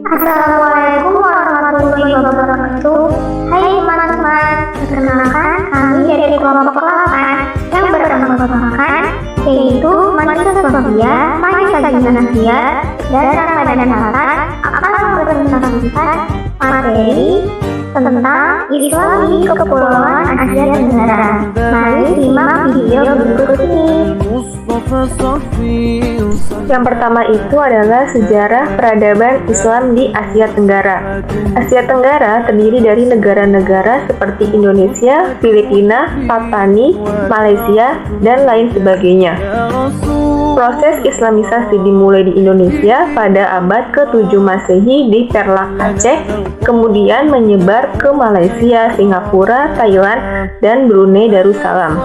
Assalamualaikum warahmatullahi wabarakatuh. Hai teman-teman, perkenalkan kami dari kelompok 8 yang beranggotakan yaitu Manisa Sofia, Manisa Gimnasia, dan Ramadhan Hasan akan mempresentasikan materi tentang Islam di Kepulauan Asia Tenggara. Mari simak video berikut ini. Yang pertama itu adalah sejarah peradaban Islam di Asia Tenggara. Asia Tenggara terdiri dari negara-negara seperti Indonesia, Filipina, Patani, Malaysia, dan lain sebagainya. Proses Islamisasi dimulai di Indonesia pada abad ke-7 Masehi di Perlak Aceh, kemudian menyebar ke Malaysia, Singapura, Thailand, dan Brunei Darussalam.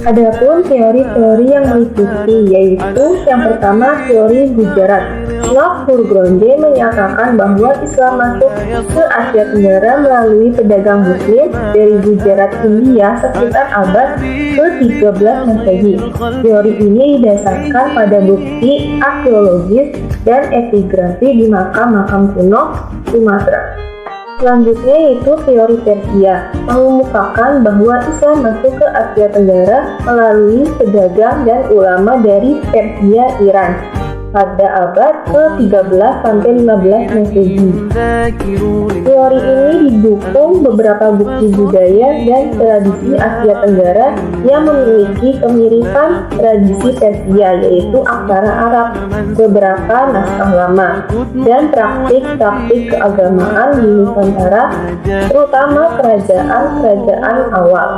Adapun teori-teori yang mengikuti yaitu yang pertama teori Gujarat. Lord Hurgronje menyatakan bahwa Islam masuk ke Asia Tenggara melalui pedagang Muslim dari Gujarat, India sekitar abad ke-13 Masehi. Teori ini didasarkan pada bukti arkeologis dan epigrafi di makam-makam kuno Sumatera. Selanjutnya yaitu teori Persia, mengemukakan bahwa Islam masuk ke Asia Tenggara melalui pedagang dan ulama dari Persia, Iran pada abad ke-13 sampai 15 Masehi. Teori ini didukung beberapa bukti budaya dan tradisi Asia Tenggara yang memiliki kemiripan tradisi Persia, yaitu aksara Arab, beberapa naskah lama, dan praktik-praktik keagamaan di Nusantara, terutama kerajaan-kerajaan awal.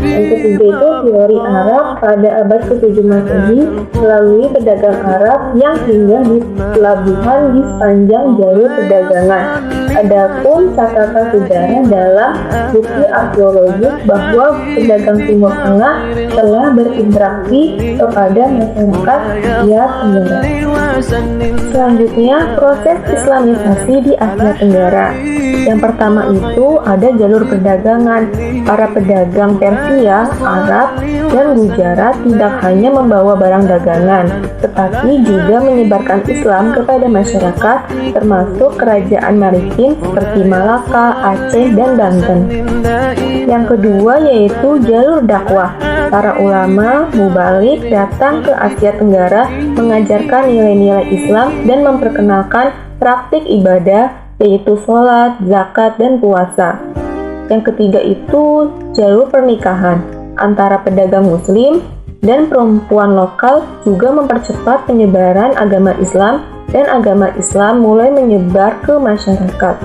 Yang ketiga itu teori Arab pada abad ke-7 Masehi melalui pedagang Arab yang singgah di pelabuhan di sepanjang jalur perdagangan. Adapun catatan sejarah dalam bukti arkeologis bahwa pedagang Timur Tengah telah berinteraksi kepada masyarakat Asia Tenggara. Selanjutnya, proses Islamisasi di Asia Tenggara. Yang pertama itu ada jalur perdagangan. Para pedagang Persia, Arab, dan Gujarat tidak hanya membawa barang dagangan, tetapi juga menyebarkan Islam kepada masyarakat, termasuk kerajaan maritim seperti Malaka, Aceh, dan Banten. Yang kedua yaitu jalur dakwah. Para ulama mubalik datang ke Asia Tenggara mengajarkan nilai-nilai Islam dan memperkenalkan praktik ibadah yaitu sholat, zakat, dan puasa. Yang ketiga itu jalur pernikahan antara pedagang muslim dan perempuan lokal juga mempercepat penyebaran agama Islam dan agama Islam mulai menyebar ke masyarakat.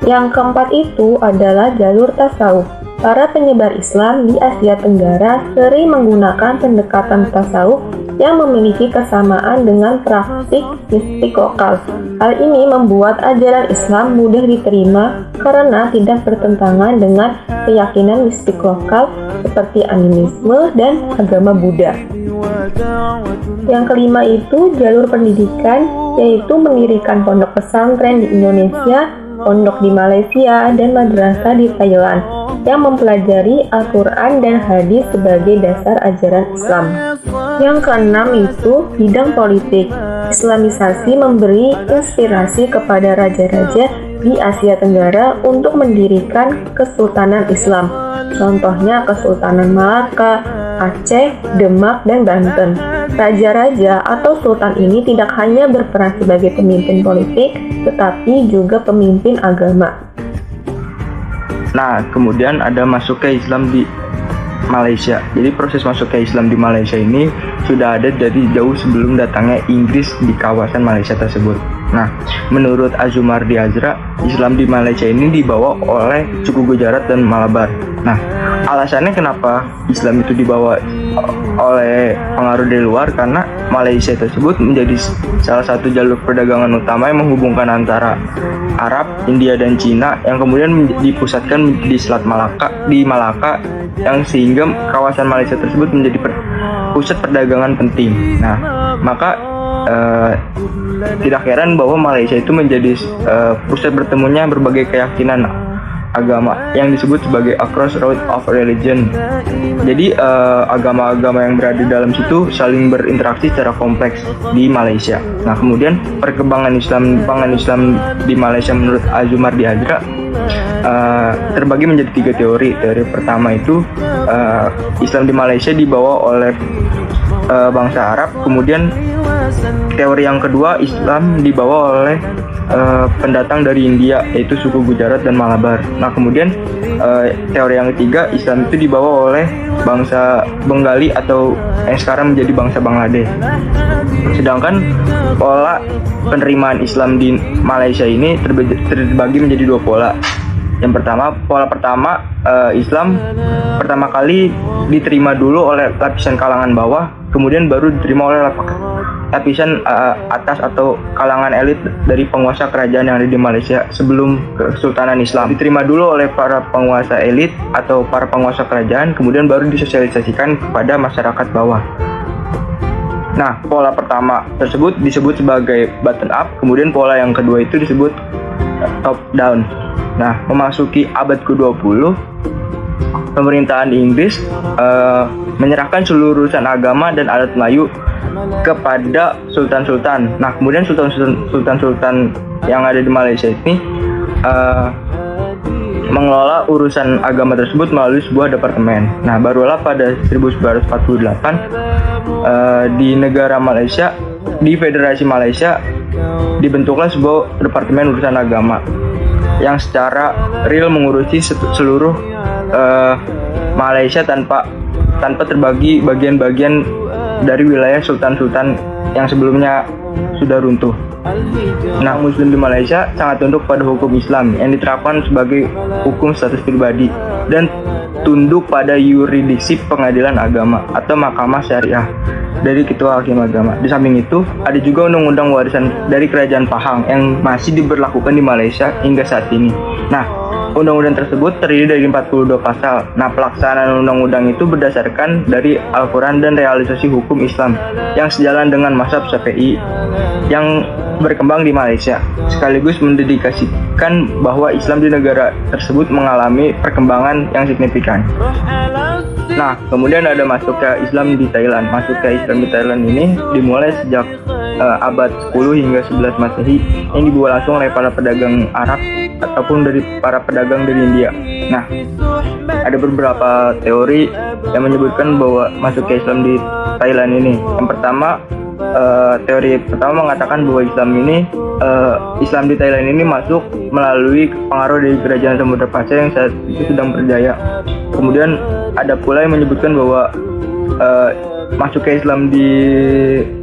Yang keempat itu adalah jalur tasawuf. Para penyebar Islam di Asia Tenggara sering menggunakan pendekatan tasawuf yang memiliki kesamaan dengan praktik mistik lokal. Hal ini membuat ajaran Islam mudah diterima karena tidak bertentangan dengan keyakinan mistik lokal seperti animisme dan agama Buddha. Yang kelima itu jalur pendidikan, yaitu mendirikan pondok pesantren di Indonesia, pondok di Malaysia, dan madrasah di Thailand yang mempelajari Al-Quran dan hadis sebagai dasar ajaran Islam. Yang keenam itu bidang politik. Islamisasi memberi inspirasi kepada raja-raja di Asia Tenggara untuk mendirikan kesultanan Islam. Contohnya Kesultanan Malaka, Aceh, Demak, dan Banten. Raja-raja atau sultan ini tidak hanya berperan sebagai pemimpin politik, tetapi juga pemimpin agama. Nah, kemudian ada masuk ke Islam di Malaysia. Jadi proses masuk ke Islam di Malaysia ini sudah ada dari jauh sebelum datangnya Inggris di kawasan Malaysia tersebut. Nah, menurut Azumardi Azra, Islam di Malaysia ini dibawa oleh suku Gujarat dan Malabar. Nah, alasannya kenapa Islam itu dibawa oleh pengaruh dari luar, karena Malaysia tersebut menjadi salah satu jalur perdagangan utama yang menghubungkan antara Arab, India, dan Cina yang kemudian dipusatkan di Selat Malaka, yang sehingga kawasan Malaysia tersebut menjadi pusat perdagangan penting. Nah, maka tidak heran bahwa Malaysia itu menjadi pusat bertemunya berbagai keyakinan agama yang disebut sebagai a crossroad of religion. Jadi agama-agama yang berada di dalam situ saling berinteraksi secara kompleks di Malaysia. Nah, kemudian perkembangan Islam di Malaysia menurut Azumardi Azra terbagi menjadi 3 teori. Teori pertama itu Islam di Malaysia dibawa oleh bangsa Arab. Kemudian teori yang kedua, Islam dibawa oleh pendatang dari India, yaitu suku Gujarat dan Malabar. Nah, kemudian teori yang ketiga, Islam itu dibawa oleh bangsa Bengali atau yang sekarang menjadi bangsa Bangladesh. Sedangkan pola penerimaan Islam di Malaysia ini terbagi menjadi 2 pola. Yang pertama, pola pertama, Islam pertama kali diterima dulu oleh lapisan kalangan bawah, kemudian baru diterima oleh lapisan atas atau kalangan elit dari penguasa kerajaan yang ada di Malaysia sebelum Kesultanan Islam. Diterima dulu oleh para penguasa elit atau para penguasa kerajaan, kemudian baru disosialisasikan kepada masyarakat bawah. Nah, pola pertama tersebut disebut sebagai bottom up, kemudian pola yang kedua itu disebut top down. Nah, memasuki abad ke-20, pemerintahan Inggris menyerahkan seluruh urusan agama dan adat Melayu kepada sultan-sultan. Nah, kemudian sultan-sultan yang ada di Malaysia ini mengelola urusan agama tersebut melalui sebuah departemen. Nah, barulah pada 1948 di negara Malaysia, di Federasi Malaysia, dibentuklah sebuah departemen urusan agama yang secara real mengurusi seluruh Malaysia tanpa terbagi bagian-bagian dari wilayah sultan-sultan yang sebelumnya sudah runtuh. Nah, Muslim di Malaysia sangat tunduk pada hukum Islam yang diterapkan sebagai hukum status pribadi dan tunduk pada yurisdiksi pengadilan agama atau mahkamah syariah dari ketua hakim agama. Di samping itu, ada juga undang-undang warisan dari kerajaan Pahang yang masih diberlakukan di Malaysia hingga saat ini. Nah, undang-undang tersebut terdiri dari 42 pasal. Nah, pelaksanaan undang-undang itu berdasarkan dari Al-Quran dan realisasi hukum Islam yang sejalan dengan mazhab Syafi'i yang berkembang di Malaysia, sekaligus mendedikasikan bahwa Islam di negara tersebut mengalami perkembangan yang signifikan. Nah, kemudian ada masuknya Islam di Thailand. Masuknya Islam di Thailand ini dimulai sejak abad 10 hingga 11 Masehi yang dibawa langsung oleh para pedagang Arab ataupun dari para pedagang dari India. Nah, ada beberapa teori yang menyebutkan bahwa masuknya Islam di Thailand ini. Yang pertama, teori pertama mengatakan bahwa Islam di Thailand ini masuk melalui pengaruh dari kerajaan Samudra Pasir yang saat itu sedang berjaya. Kemudian ada pula yang menyebutkan bahwa masuknya Islam di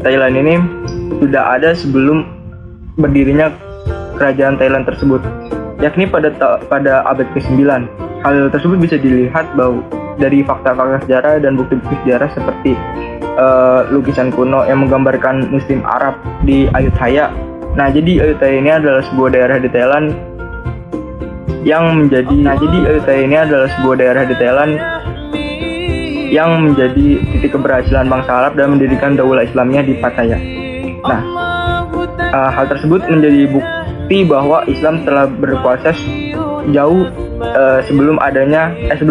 Thailand ini sudah ada sebelum berdirinya kerajaan Thailand tersebut, yakni pada abad ke-9. Hal tersebut bisa dilihat bahwa dari fakta-fakta sejarah dan bukti-bukti sejarah seperti lukisan kuno yang menggambarkan Muslim Arab di Ayutthaya. Nah, jadi Ayutthaya ini adalah sebuah daerah di Thailand yang menjadi titik keberhasilan bangsa Arab dan mendirikan daulah Islamnya di Pattaya. Nah, hal tersebut menjadi bukti bahwa Islam telah berkuasa jauh sebelum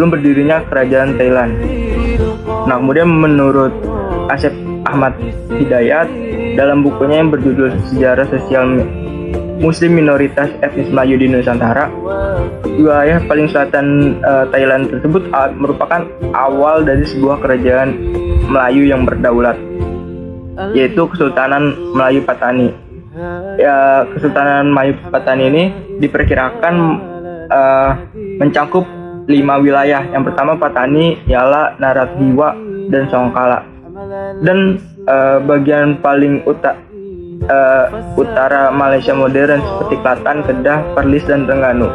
berdirinya kerajaan Thailand. Nah, kemudian menurut Asep Ahmad Hidayat dalam bukunya yang berjudul Sejarah Sosial Muslim Minoritas Etnis Melayu di Nusantara, wilayah paling selatan Thailand tersebut merupakan awal dari sebuah kerajaan Melayu yang berdaulat, yaitu Kesultanan Melayu Patani. Ya, Kesultanan Melayu Patani ini diperkirakan mencakup 5 wilayah. Yang pertama Patani, Yala, Narathiwa, dan Songkala. Dan bagian paling utara Malaysia modern seperti Kelantan, Kedah, Perlis, dan Terengganu.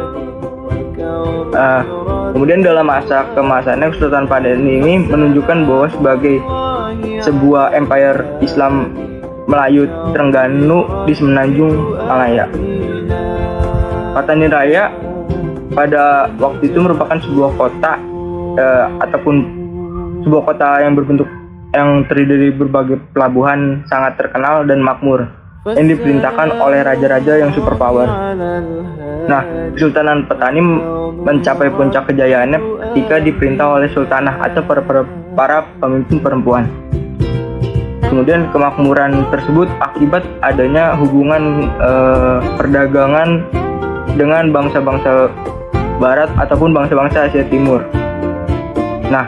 Kemudian dalam masa keemasannya Kesultanan Patani ini menunjukkan bahwa sebagai sebuah empire Islam Melayu Terengganu di Semenanjung Malaya. Patani Raya pada waktu itu merupakan sebuah kota ataupun sebuah kota yang terdiri dari berbagai pelabuhan sangat terkenal dan makmur. yang diperintahkan oleh raja-raja yang superpower. Nah, Kesultanan Patani mencapai puncak kejayaannya ketika diperintah oleh sultanah atau para pemimpin perempuan. Kemudian kemakmuran tersebut akibat adanya hubungan perdagangan dengan bangsa-bangsa Barat ataupun bangsa-bangsa Asia Timur. Nah,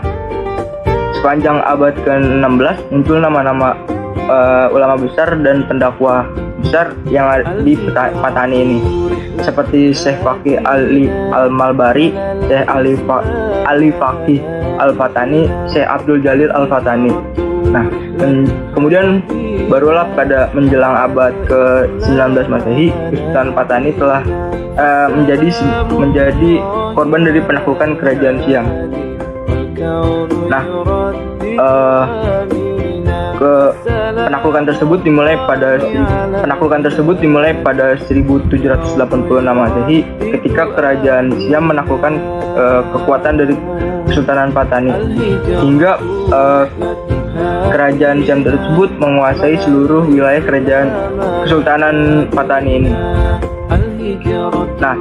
sepanjang abad ke-16 muncul nama-nama ulama besar dan pendakwah besar yang ada di Patani ini, seperti Syekh Faqih Al-Malbari, Syekh Ali Faqih Al-Fatani, Syekh Abdul Jalil Al-Fatani. Nah, kemudian barulah pada menjelang abad ke-19 Masehi, Kesultanan Patani telah menjadi korban dari penaklukan kerajaan Siam. Nah, penaklukan tersebut dimulai pada 1786 Masehi ketika kerajaan Siam menaklukkan kekuatan dari Kesultanan Patani, hingga kerajaan Siam tersebut menguasai seluruh wilayah kerajaan Kesultanan Patani ini. Nah,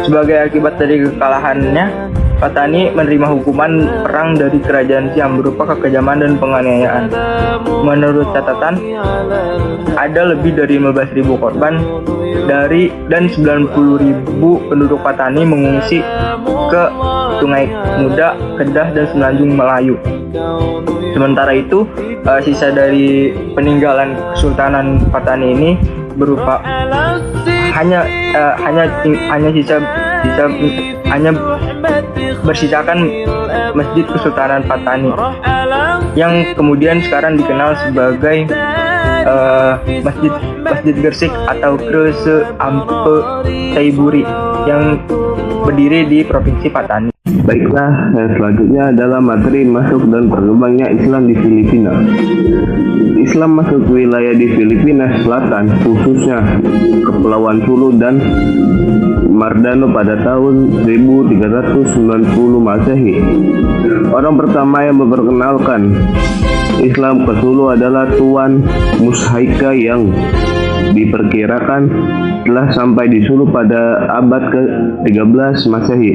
sebagai akibat dari kekalahannya, Patani menerima hukuman perang dari kerajaan Siam berupa kekejaman dan penganiayaan. Menurut catatan, ada lebih dari 15.000 korban dan 90.000 penduduk Patani mengungsi ke Sungai Muda, Kedah, dan Semenanjung Melayu. Sementara itu, sisa dari peninggalan Kesultanan Patani ini berupa hanya bersisakan Masjid Kesultanan Patani yang kemudian sekarang dikenal sebagai Masjid Gersik atau Krese Ampe Taiburi yang berdiri di Provinsi Patani. Baiklah, selanjutnya adalah materi masuk dan berkembangnya Islam di Filipina. Islam masuk wilayah di Filipina Selatan, khususnya Kepulauan Sulu dan Mindanao pada tahun 1390 Masehi. Orang pertama yang memperkenalkan Islam ke Sulu adalah Tuan Musaika yang diperkirakan telah sampai di Sulu pada abad ke-13 Masehi.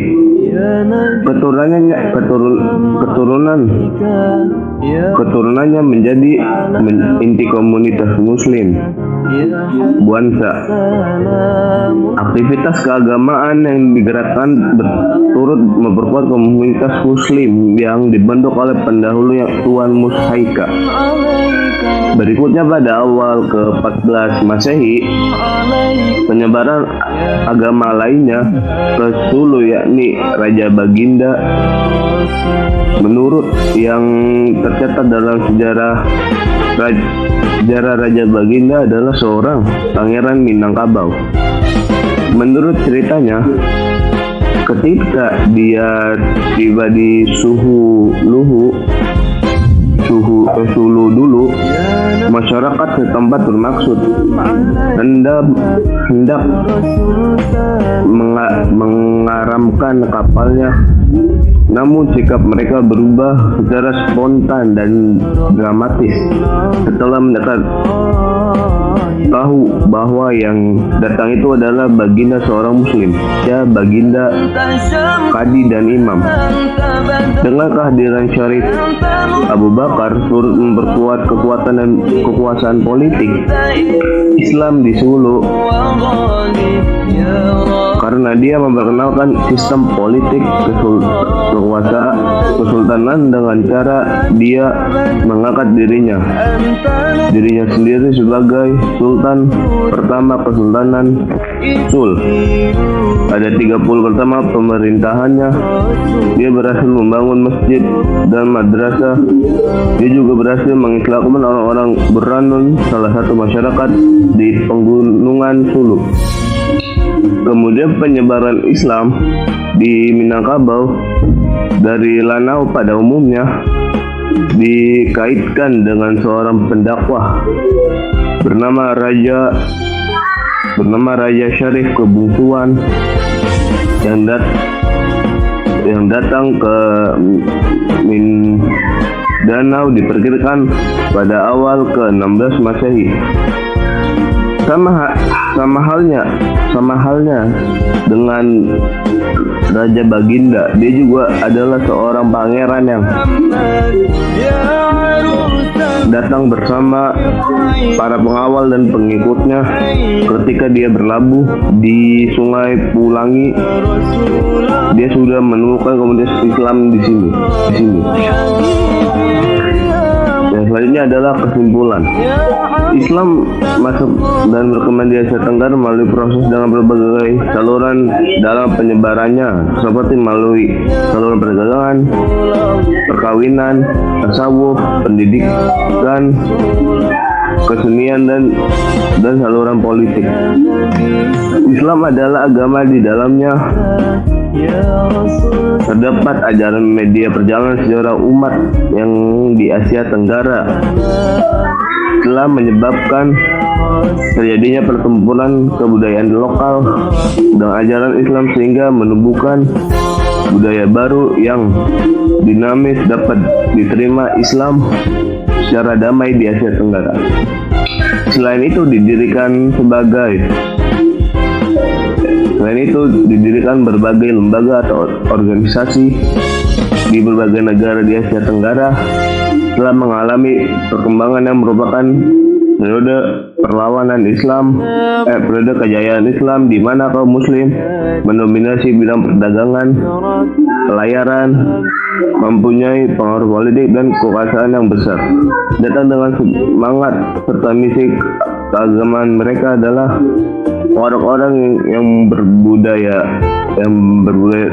Keturunannya menjadi inti komunitas Muslim Buansa. Aktivitas keagamaan yang digerakkan turut memperkuat komunitas Muslim yang dibentuk oleh pendahulu yang Tuan Musaika. Berikutnya pada awal ke-14 Masehi, penyebaran agama lainnya ke Sulu yakni Raja Baginda. Menurut yang tercatat dalam sejarah Raja Baginda adalah seorang pangeran Minangkabau. Menurut ceritanya, ketika dia tiba di Sulu dulu, masyarakat setempat bermaksud hendak mengaramkan kapalnya. Namun sikap mereka berubah secara spontan dan dramatis setelah mendapat tahu bahwa yang datang itu adalah Baginda seorang Muslim, ya Baginda Kadi dan Imam. Dengan kehadiran Syarif Abu Bakar turut memperkuat kekuatan dan kekuasaan politik Islam di Sulu karena dia memperkenalkan sistem politik kesultanan dengan cara dia mengangkat dirinya sendiri sebagai Sultan pertama Kesultanan Sul. Pada 30 pertama pemerintahannya, dia berhasil membangun masjid dan madrasah. Dia juga berhasil mengislamkan orang-orang Beranun, salah satu masyarakat di pegunungan Sulu. Kemudian penyebaran Islam di Minangkabau dari Lanao pada umumnya dikaitkan dengan seorang pendakwah bernama Raja Syarif Kebungsuan yang datang ke Mindanao diperkirakan pada awal ke-16 Masehi. Sama halnya dengan Raja Baginda, dia juga adalah seorang pangeran yang datang bersama para pengawal dan pengikutnya ketika dia berlabuh di Sungai Pulangi. Dia sudah menemukan komunitas Islam di sini. Dan selanjutnya adalah kesimpulan. Islam masuk dan berkembang di Asia Tenggara melalui proses dengan berbagai saluran dalam penyebarannya, seperti melalui saluran perdagangan, perkawinan, tasawuf, pendidikan, kesenian, dan saluran politik. Islam adalah agama di dalamnya terdapat ajaran media perjalanan sejarah umat yang di Asia Tenggara telah menyebabkan terjadinya pertempuran kebudayaan lokal dan ajaran Islam sehingga menumbuhkan budaya baru yang dinamis dapat diterima Islam secara damai di Asia Tenggara. Selain itu didirikan berbagai lembaga atau organisasi di berbagai negara di Asia Tenggara telah mengalami perkembangan yang merupakan periode perlawanan Islam, periode kejayaan Islam di mana kaum muslim mendominasi bidang perdagangan, pelayaran, mempunyai pengaruh politik dan kekuasaan yang besar. Datang dengan semangat serta misi keagamaan mereka adalah orang-orang yang berbudaya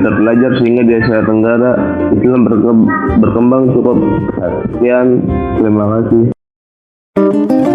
terpelajar sehingga di Asia Tenggara Islam berkembang cukup. Sekian, terima kasih.